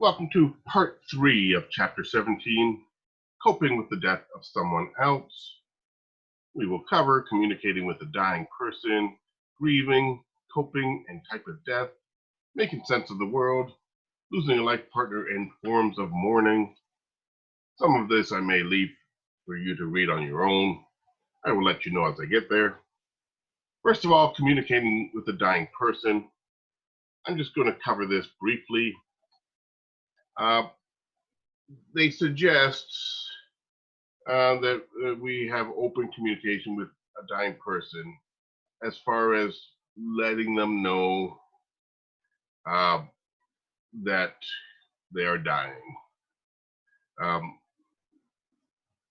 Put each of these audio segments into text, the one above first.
Welcome to part 3 of chapter 17, Coping with the Death of Someone Else. We will cover communicating with a dying person, grieving, coping, and type of death, making sense of the world, losing a life partner, and forms of mourning. Some of this I may leave for you to read on your own. I will let you know as I get there. First of all, communicating with a dying person. I'm just going to cover this briefly. They suggest that we have open communication with a dying person as far as letting them know that they are dying.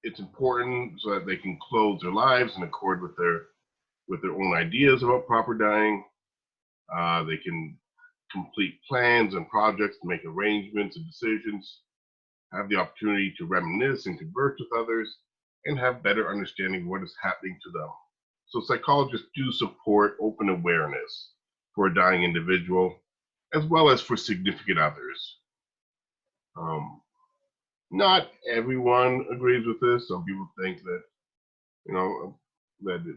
It's important so that they can close their lives in accord with their own ideas about proper dying. They can complete plans and projects to make arrangements and decisions, have the opportunity to reminisce and converse with others, and have better understanding of what is happening to them. So psychologists do support open awareness for a dying individual, as well as for significant others. Not everyone agrees with this. Some people think that, that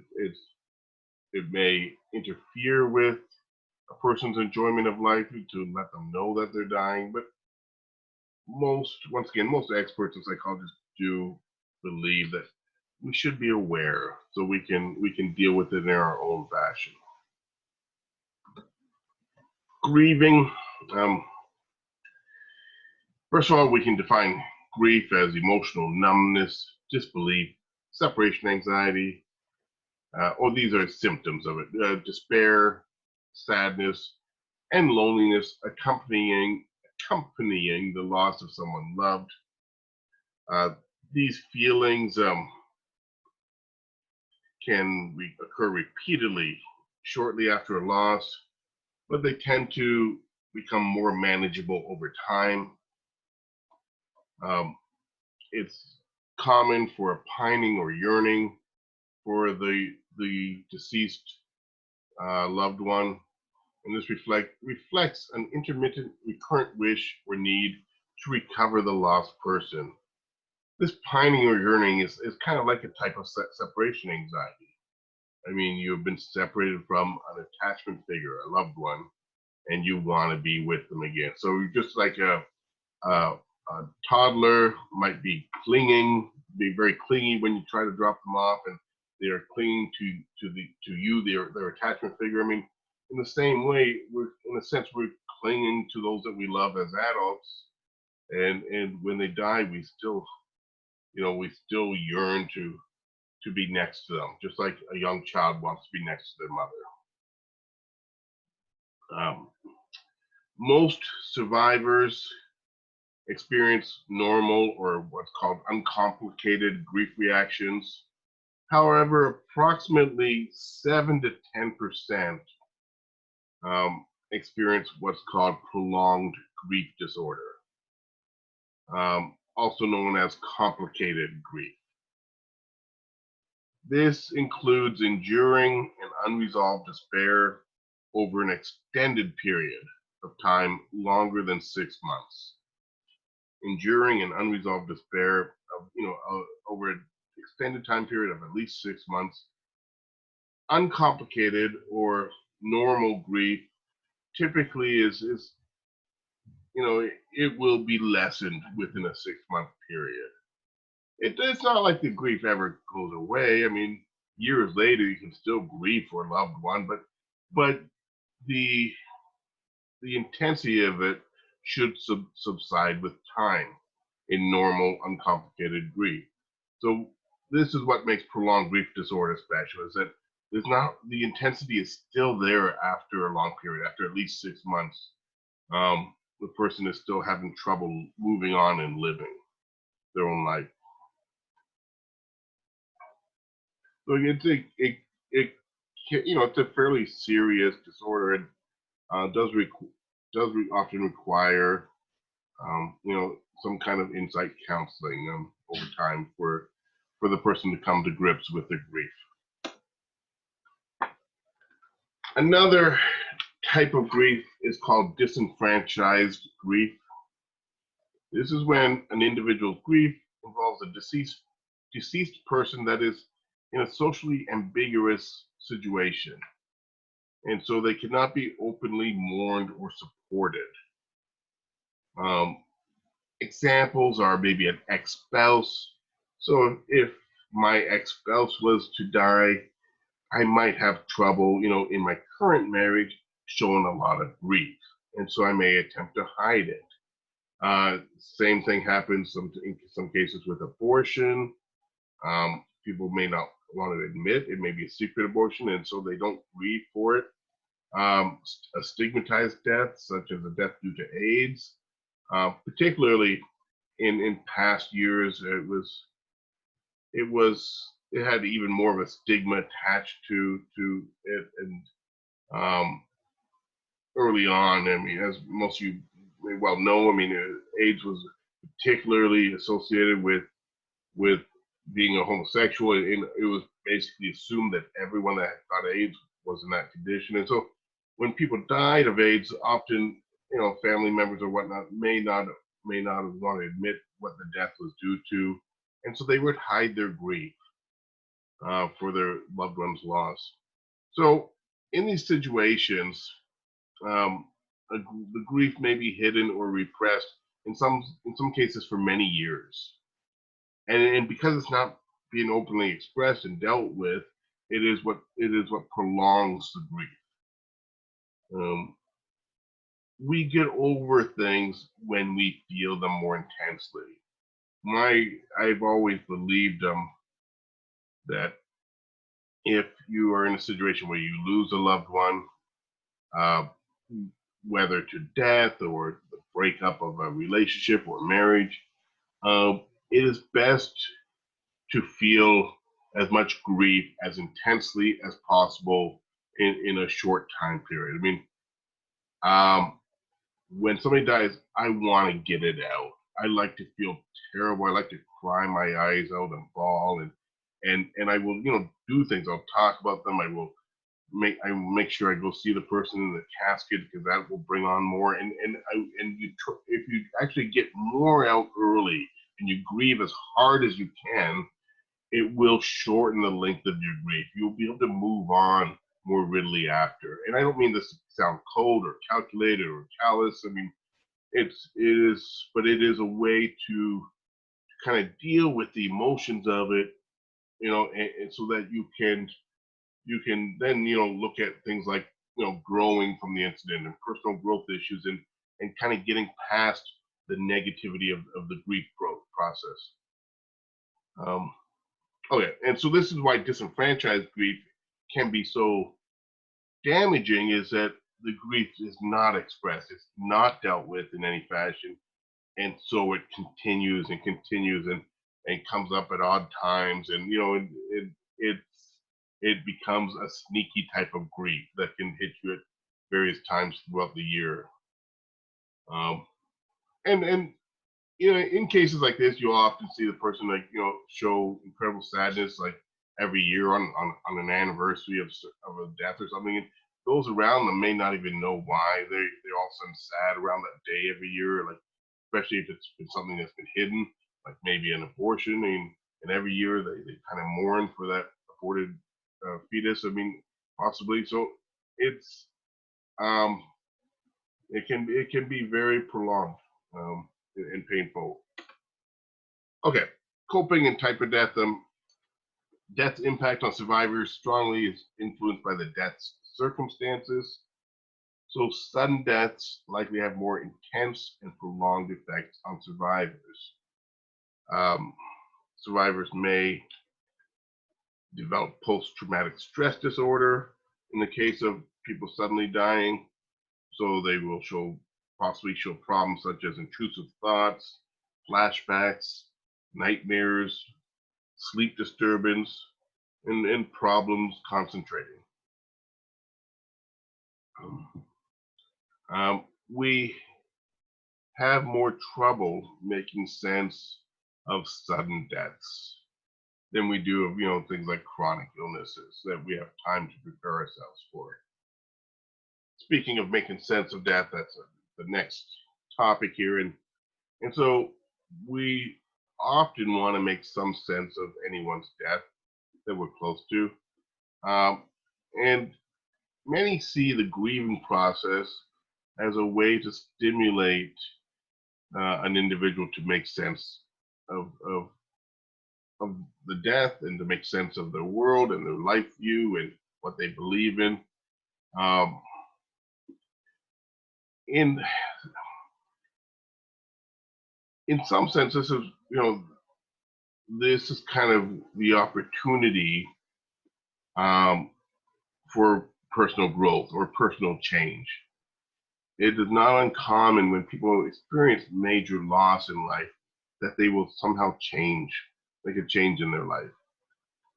it may interfere with a person's enjoyment of life to let them know that they're dying. But most experts and psychologists do believe that we should be aware so we can deal with it in our own fashion. Grieving. First of all, we can define grief as emotional numbness, disbelief, separation anxiety, or these are symptoms of it. Despair, sadness, and loneliness accompanying the loss of someone loved. These feelings can occur repeatedly shortly after a loss, but they tend to become more manageable over time. It's common for a pining or yearning for the deceased loved one, and this reflects an intermittent, recurrent wish or need to recover the lost person. This pining or yearning is kind of like a type of separation anxiety. I mean, you've been separated from an attachment figure, a loved one, and you want to be with them again. So you're just like a toddler might be very clingy when you try to drop them off, and they are clinging to you, their attachment figure. I mean, in the same way, we're clinging to those that we love as adults, and when they die, we still yearn to be next to them, just like a young child wants to be next to their mother. Most survivors experience normal or what's called uncomplicated grief reactions. However, approximately 7 to 10% experience what's called prolonged grief disorder, also known as complicated grief. This includes enduring an unresolved despair over an extended period of time longer than 6 months. Enduring an unresolved despair of, over an extended time period of at least 6 months. Uncomplicated or normal grief typically is it will be lessened within a 6-month period. It's not like the grief ever goes away. I mean, years later you can still grieve for a loved one, but the intensity of it should subside with time in normal, uncomplicated grief. So this is what makes prolonged grief disorder special, is that the intensity is still there after a long period, after at least 6 months. The person is still having trouble moving on and living their own life. So it's a fairly serious disorder, and does often require some kind of insight counseling over time for the person to come to grips with their grief. Another type of grief is called disenfranchised grief. This is when an individual's grief involves a deceased person that is in a socially ambiguous situation, and so they cannot be openly mourned or supported. Um, Examples are maybe an ex-spouse. So if my ex-spouse was to die, I might have trouble, in my current marriage, showing a lot of grief, and so I may attempt to hide it. Same thing happens in some cases with abortion. People may not want to admit it may be a secret abortion, and so they don't grieve for it. A stigmatized death, such as a death due to AIDS, particularly in past years, it had even more of a stigma attached to it, and um, early on, I mean, as most of you may well know, I mean, AIDS was particularly associated with being a homosexual, and it was basically assumed that everyone that got AIDS was in that condition. And so, when people died of AIDS, often family members or whatnot may not want to admit what the death was due to, and so they would hide their grief for their loved one's loss. So, in these situations, um, the grief may be hidden or repressed in some cases for many years, and because it's not being openly expressed and dealt with, it is what prolongs the grief. Um, we get over things when we feel them more intensely. I've always believed that if you are in a situation where you lose a loved one, uh, whether to death or the breakup of a relationship or marriage, uh, it is best to feel as much grief as intensely as possible in a short time period. I mean, um, when somebody dies, I want to get it out. I like to feel terrible. I like to cry my eyes out and bawl, and I will do things. I'll talk about them. I will make sure I go see the person in the casket, because that will bring on more. If you actually get more out early and you grieve as hard as you can, it will shorten the length of your grief. You'll be able to move on more readily after. And I don't mean this to sound cold or calculated or callous. I mean, but it is a way to kind of deal with the emotions of it, and so that you can then look at things like growing from the incident and personal growth issues, and kind of getting past the negativity of the grief growth process. Um, okay, and so this is why disenfranchised grief can be so damaging, is that the grief is not expressed, it's not dealt with in any fashion, and so it continues and continues, and comes up at odd times, and it becomes a sneaky type of grief that can hit you at various times throughout the year. um, and in cases like this, you'll often see the person, like, show incredible sadness, like every year on an anniversary of a death or something. And those around them may not even know why they're all of a sudden sad around that day every year, like especially if it's been something that's been hidden, like maybe an abortion, and every year they kind of mourn for that aborted fetus. I mean, possibly. So it's um, it can be very prolonged, and painful. Okay, coping and type of death. Death's impact on survivors strongly is influenced by the death's circumstances. So sudden deaths likely have more intense and prolonged effects on survivors. Um, Survivors may develop post-traumatic stress disorder in the case of people suddenly dying. So they will possibly show problems such as intrusive thoughts, flashbacks, nightmares, sleep disturbance, and problems concentrating. We have more trouble making sense of sudden deaths than we do of things like chronic illnesses that we have time to prepare ourselves for. Speaking of making sense of death, that's the next topic here. And And so we often want to make some sense of anyone's death that we're close to. Um, and many see the grieving process as a way to stimulate an individual to make sense of the death and to make sense of their world and their life view and what they believe in. Um, in in some sense, this is this is kind of the opportunity um, for personal growth or personal change. It is not uncommon when people experience major loss in life that they will somehow change, make a change in their life.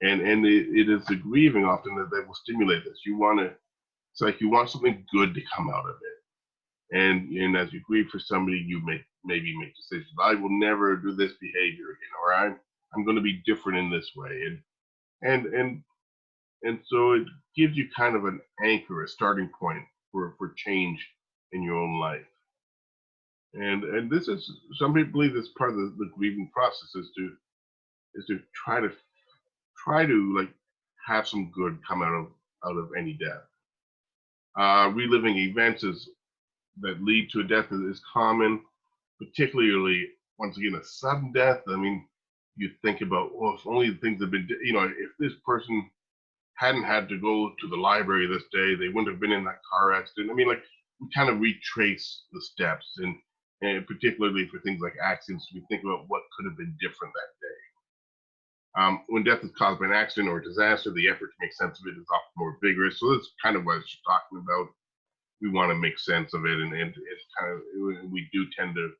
And it is the grieving often that will stimulate this. It's like you want something good to come out of it. And as you grieve for somebody, you maybe make decisions. I will never do this behavior again, or I'm going to be different in this way. And and and so it gives you kind of an anchor, a starting point for change in your own life. And this is, some people believe this part of the grieving process is to try to like have some good come out of any death. Reliving events that lead to a death is common, particularly once again a sudden death. I mean, you think about, well, if only the things have been, if this person hadn't had to go to the library this day, they wouldn't have been in that car accident. I mean, like, we kind of retrace the steps, and particularly for things like accidents, we think about what could have been different that day. When death is caused by an accident or a disaster, the effort to make sense of it is often more vigorous. So that's kind of what she's talking about. We want to make sense of it, and it's kind of, we do tend to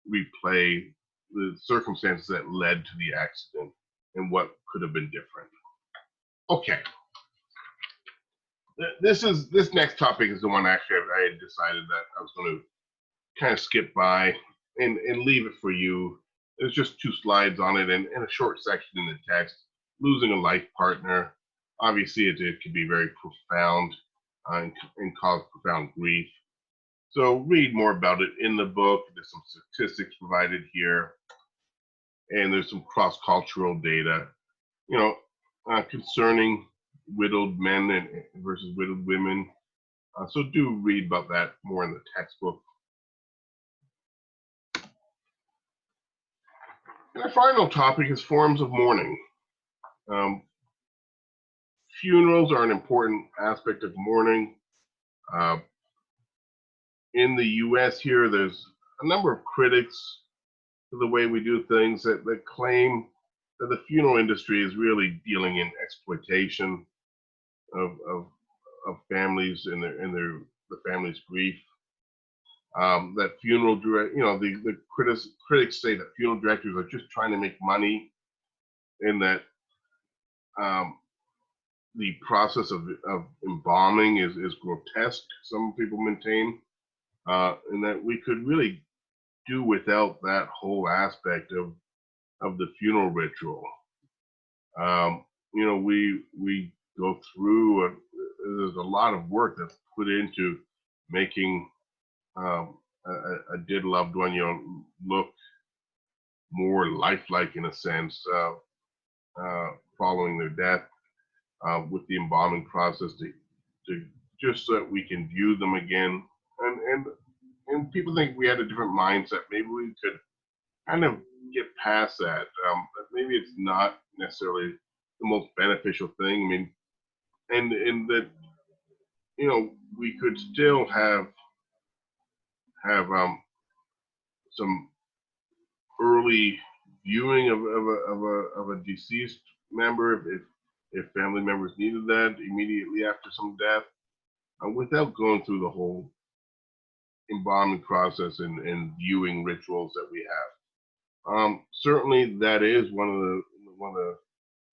replay the circumstances that led to the accident and what could have been different. Okay, this next topic is the one actually I had decided that I was going to kind of skip by and leave it for you. There's just 2 slides on it and a short section in the text. Losing a life partner, obviously it can be very profound and cause profound grief. So read more about it in the book. There's some statistics provided here, and there's some cross-cultural data, concerning widowed men versus widowed women. So do read about that more in the textbook. And our final topic is forms of mourning. Um, Funerals are an important aspect of mourning. Uh, in the US here, there's a number of critics to the way we do things that claim that the funeral industry is really dealing in exploitation of families and the family's grief. That funeral direct, the critics say that funeral directors are just trying to make money, and that um, the process of embalming is grotesque, some people maintain, and that we could really do without that whole aspect of the funeral ritual. We go through, there's a lot of work that's put into making a dead loved one, look more lifelike in a sense, following their death, with the embalming process to just so that we can view them again. And people think we had a different mindset. Maybe we could kind of get past that. But maybe it's not necessarily the most beneficial thing. I mean, and that we could still have some early viewing of a deceased member if family members needed that immediately after some death, without going through the whole embalming process and viewing rituals that we have. Certainly, that is one of the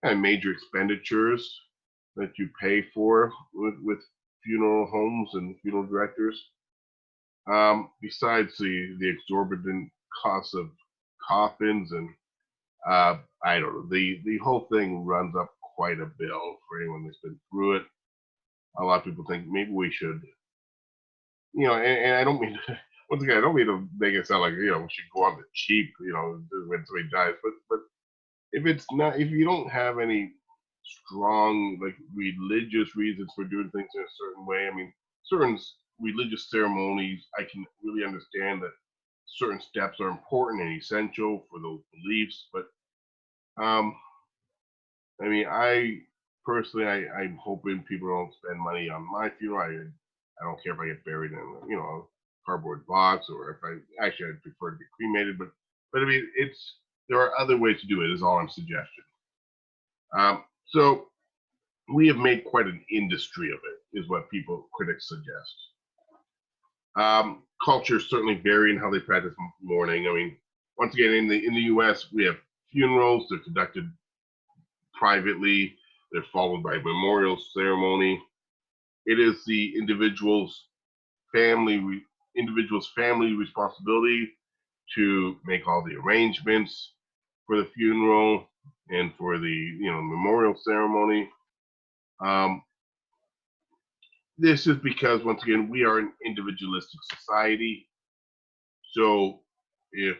kind of major expenditures that you pay for with funeral homes and funeral directors. Besides the exorbitant costs of coffins and I don't know, the whole thing runs up quite a bill for anyone that's been through it. A lot of people think maybe we should, and I don't mean once again, I don't mean to make it sound like we should go on the cheap, when somebody dies, but if it's not, if you don't have any strong like religious reasons for doing things in a certain way, I mean, certain religious ceremonies, I can really understand that certain steps are important and essential for those beliefs, but um, I mean, I personally, I'm hoping people don't spend money on my funeral. I don't care if I get buried in, a cardboard box, or if I'd prefer to be cremated, but I mean, there are other ways to do it. Is all I'm suggesting. So we have made quite an industry of it, is what critics suggest. Cultures certainly vary in how they practice mourning. I mean, once again, in the U.S., we have funerals. They're conducted privately. They're followed by a memorial ceremony. It is the individual's family responsibility to make all the arrangements for the funeral and for the memorial ceremony. This is because, once again, we are an individualistic society. So if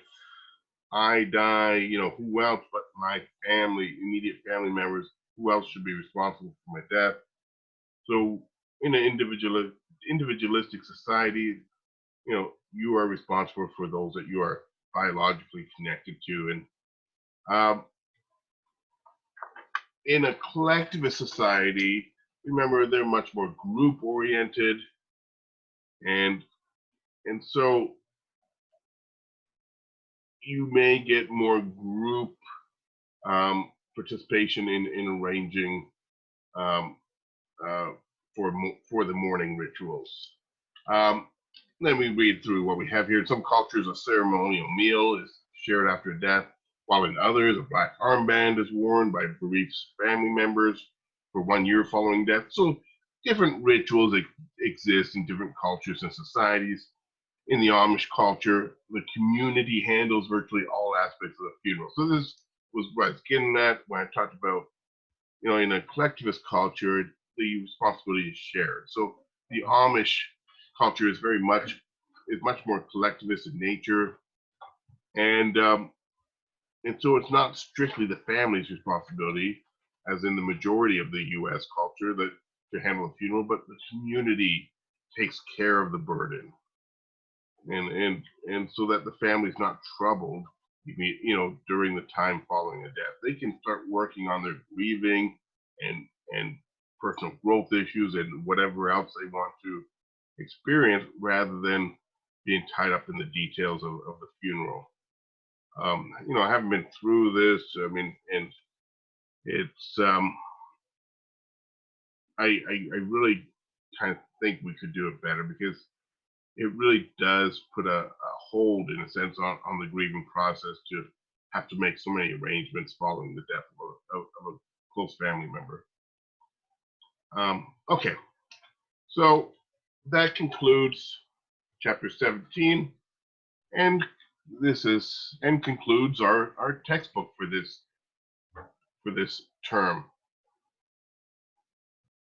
I die, who else but my immediate family members, who else should be responsible for my death? So in an individualistic society, you are responsible for those that you are biologically connected to. And in a collectivist society, remember, they're much more group oriented, and so you may get more group participation in arranging for the mourning rituals. Then we read through what we have here. In some cultures, a ceremonial meal is shared after death, while in others, a black armband is worn by bereaved family members for 1 year following death. So different rituals exist in different cultures and societies. In the Amish culture, the community handles virtually all aspects of the funeral. So this was what I was getting at when I talked about, in a collectivist culture, the responsibility is shared. So the Amish culture is much more collectivist in nature, and so it's not strictly the family's responsibility, as in the majority of the U.S. culture, that to handle a funeral, but the community takes care of the burden, and so that the family's not troubled, during the time following a death. They can start working on their grieving and personal growth issues and whatever else they want to experience, rather than being tied up in the details of the funeral. I haven't been through this. I mean, and it's I really kind of think we could do it better, because it really does put a hold, in a sense, on the grieving process, to have to make so many arrangements following the death of a close family member. Okay, so that concludes chapter 17, and concludes our textbook for this term.